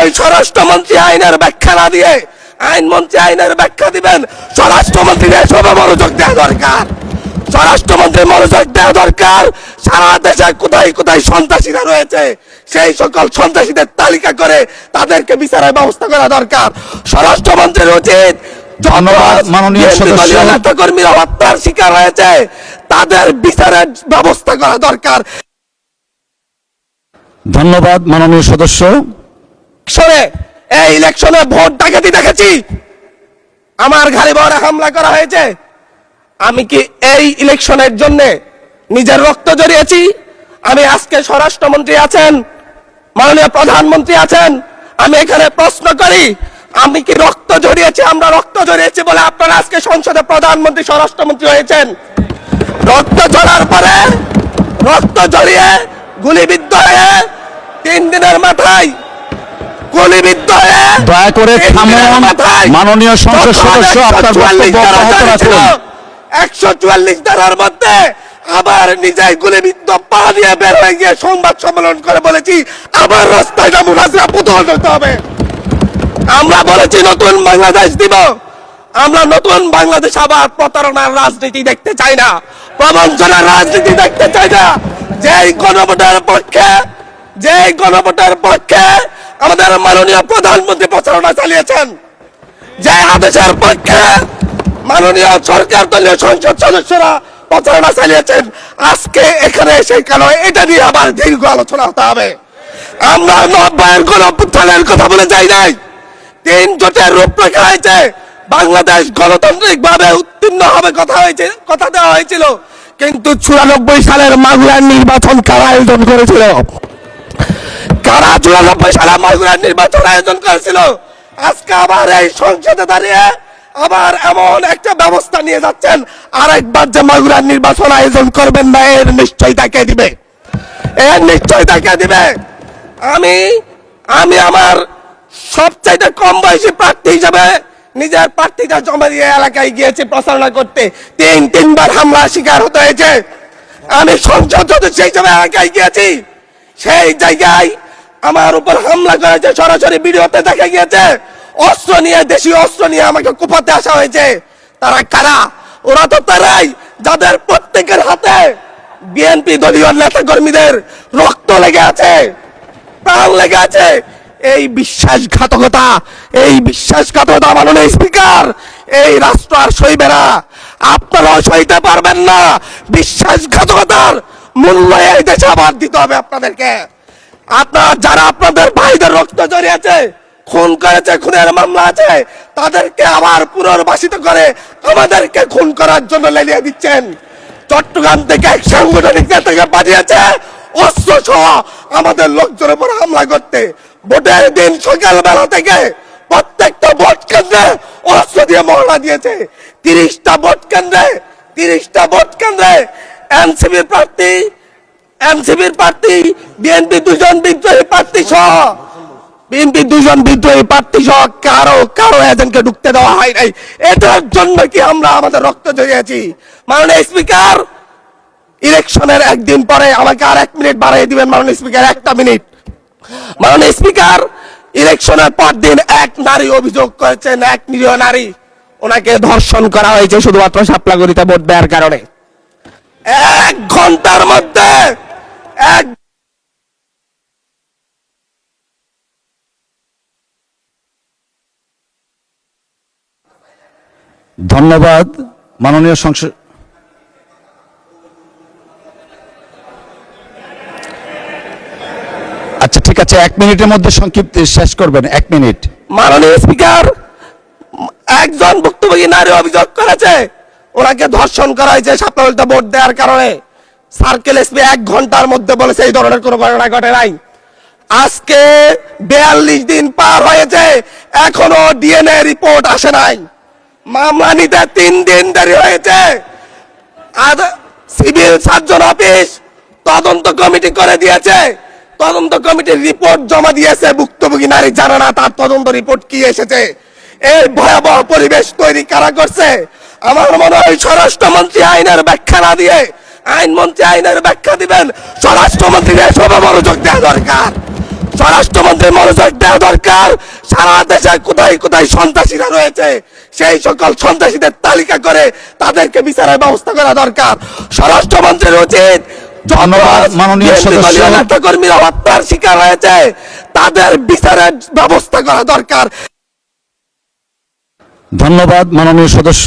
হয় স্বরাষ্ট্রমন্ত্রী আইনের ব্যাখ্যা না দিয়ে আইনমন্ত্রী আইনের ব্যাখ্যা দিবেন, স্বরাষ্ট্রমন্ত্রীর এসবে মনোযোগ দেওয়া দরকার। স্বরাষ্ট্রমন্ত্রীর মনোযোগ দেওয়া দরকার সারা দেশে কোথায় কোথায় সন্ত্রাসীরা রয়েছে সেই সকল সন্ত্রাসীদের তালিকা করে তাদেরকে বিচারের ব্যবস্থা করা দরকার। স্বরাষ্ট্রমন্ত্রীর উচিত ধন্যবাদ মাননীয় সদস্য। নেতাকর্মীরা হত্যার শিকার হয়েছে তাদের বিচারের ব্যবস্থা করা দরকার। ধন্যবাদ মাননীয় সদস্য। এই ইলেকশনে ভোট ডাকাতি দেখেছি, আমার ঘরে বড় হামলা করা হয়েছে। আমি কি এই ইলেকশনের জন্য নিজের রক্ত জড়িয়েছি? আমি আজকে স্বরাষ্ট্রমন্ত্রী আছেন, মাননীয় প্রধানমন্ত্রী আছেন, আমি এখানে প্রশ্ন করি আমি কি রক্ত জড়িয়েছি? আমরা রক্ত জড়িয়েছি বলে আপনারা আজকে সংসদে প্রধানমন্ত্রী স্বরাষ্ট্রমন্ত্রী হয়েছেন। রক্ত ঝরার পরে রক্ত জড়িয়ে গুলিবিদ্ধ হয়ে 3 দিনের মাথায় গুলিবিদ্ধ হয়ে দয়া করে থামুন মাননীয় সংসদ সদস্য, আপনার বক্তব্য অব্যাহত রাখুন। 144 ধারার মধ্যে আবার নিজেই গুলিবিদ্ধ পা দিয়ে বের হয়ে গিয়ে সংবাদ সম্মেলন করে বলেছি আবার রাস্তায় নামুন, হাসিনা পুতুল হতে হবে। আমরা বলেছি নতুন বাংলাদেশ দিব, আমরা নতুন বাংলাদেশ আবার প্রতারণার রাজনীতি দেখতে চাই না, প্রবঞ্চনার রাজনীতি দেখতে চাই না। যেই গণভোটের পক্ষে আমাদের মাননীয় প্রধানমন্ত্রী প্রচারণা চালিয়েছেন, যে আদেশের পক্ষে মাননীয় সরকার দলীয় সংসদ সদস্যরা প্রচারণা চালিয়েছেন, আজকে এখানে এসে কেন এটা নিয়ে আবার দীর্ঘ আলোচনা হতে হবে? আমরা 90-এর গণঅভ্যুত্থানের কথা বলে যাই নাই। 3 জোটের রূপরেখা হয়েছে, বাংলাদেশ গণতান্ত্রিক ভাবে উত্তীর্ণ হবে কথা দেওয়া হয়েছিল, কিন্তু 94 সালের মাগুরার নির্বাচন কারা আয়োজন করেছিল? কারা 94 সালে মাগুরার নির্বাচন আয়োজন করেছিল? আজকে আবার এই সংসদে দাঁড়িয়ে আবার এমন একটা ব্যবস্থা নিয়ে যাচ্ছেন, আরেকবার যে মাগুরার নির্বাচন আয়োজন করবেন না এর নিশ্চয়তা কে দিবে? এর নিশ্চয়তা কে দিবে? আমি আমার সবচাইতে কম বয়সী প্রার্থী হিসাবে নিজের প্রার্থীটা জমা দিয়ে এলাকায় গিয়েছি প্রচারণা করতে, 3বার হামলার শিকার হতে হয়েছে। আমি সংসদ সদস্য হিসাবে এলাকায় গিয়েছি, সেই জায়গায় আমার উপর হামলা করেছে, সরাসরি ভিডিওতে দেখা গিয়েছে। অস্ত্র নিয়ে, দেশীয় অস্ত্র নিয়ে আমাকে কোপাতে আসা হয়েছে। তারা কারা? ওরা তো তারাই যাদের প্রত্যেকের হাতে বিএনপি দলীয় নেতা কর্মীদের রক্ত লেগে আছে, প্রাণ লেগে আছে। এই বিশ্বাসঘাতকতা মাননীয় স্পিকার, এই রাষ্ট্র আর সইবে না, আপনারাও সইতে পারবেন না। বিশ্বাসঘাতকতার মূল্য এই দেশে আবার দিতে হবে আপনাদেরকে। যারা আপনাদের ভাইদের রক্ত জড়িয়েছে, খুন করেছে, খুনের মামলা আছে, তাদেরকে আবার পুনর্বাসিত করে আমাদেরকে খুন করার জন্য লেলিয়ে দিচ্ছেন। চট্টগ্রাম থেকে এক সাংগঠনিক নেতাকে পাঠিয়েছে অস্ত্র সহ আমাদের লোকজনের উপর হামলা করতে। ভোটের দিন সকালবেলা থেকে প্রত্যেকটা ভোট কেন্দ্রে অস্ত্র দিয়ে মহড়া দিয়েছে। 30টা ভোট কেন্দ্রে এনসিপির প্রার্থী, বিএনপি 2জন বিদ্রোহী প্রার্থী সহ কারো এজেন্টকে ঢুকতে দেওয়া হয় নাই। এটার জন্য কি আমরা আমাদের রক্ত জড়িয়েছি? মাননীয় স্পিকার, ইলেকশনের একদিন পরে আমাকে আর 1 মিনিট বাড়িয়ে দিবেন মাননীয় স্পিকার, 1টা মিনিট। মাননীয় স্পিকার, ইলেকশনের পর দিন এক নারী অভিযোগ করেছেন, এক নিরীহ নারী, ওনাকে ধর্ষণ করা হয়েছে শুধুমাত্র শাপলাগড়িতে ভোট দেওয়ার কারণে। 1 ঘন্টার মধ্যে ধন্যবাদ মাননীয় সংসদ। আচ্ছা ঠিক আছে, 1 মিনিটের মধ্যে সংক্ষিপ্ত শেষ করবেন, 1 মিনিট। মাননীয় স্পিকার, একজন ভুক্তভোগী নারী অভিযোগ করেছে ওনাকে ধর্ষণ করা হয়েছে শাপলাগড়িতে ভোট দেওয়ার কারণে। সার্কেল এসপি 1 ঘন্টার মধ্যে বলেছে এই ধরনের কোনো ঘটনা ঘটে নাই। আজকে 42 দিন পার হয়েছে, এখনো ডিএনএ রিপোর্ট আসে নাই। মামলা নিতে 3 দিন দেরি হয়েছে। সিভিল সার্জন অফিস তদন্ত কমিটি করে দিয়েছে, তদন্ত কমিটির রিপোর্ট জমা দিয়েছে, ভুক্তভোগী নারী জানে না তার তদন্ত রিপোর্ট কি এসেছে। এই ভয়াবহ পরিবেশ তৈরি কারা করছে? আমার মনে হয় স্বরাষ্ট্রমন্ত্রী আইনের ব্যাখ্যা না দিয়ে আইনমন্ত্রী আইনের ব্যাখ্যা দিবেন, স্বরাষ্ট্রমন্ত্রীর এসবে মনোযোগ দেওয়া দরকার। স্বরাষ্ট্রমন্ত্রীর মনোযোগ দেওয়া দরকার। সারা দেশে কোথায় কোথায় সন্ত্রাসীরা রয়েছে সেই সকল সন্ত্রাসীদের তালিকা করে তাদেরকে বিচারের ব্যবস্থা করা দরকার। স্বরাষ্ট্রমন্ত্রীর উচিত ধন্যবাদ মাননীয় সদস্য। নেতাকর্মীরা হত্যার শিকার হয়েছে তাদের বিচারের ব্যবস্থা করা দরকার। ধন্যবাদ মাননীয় সদস্য।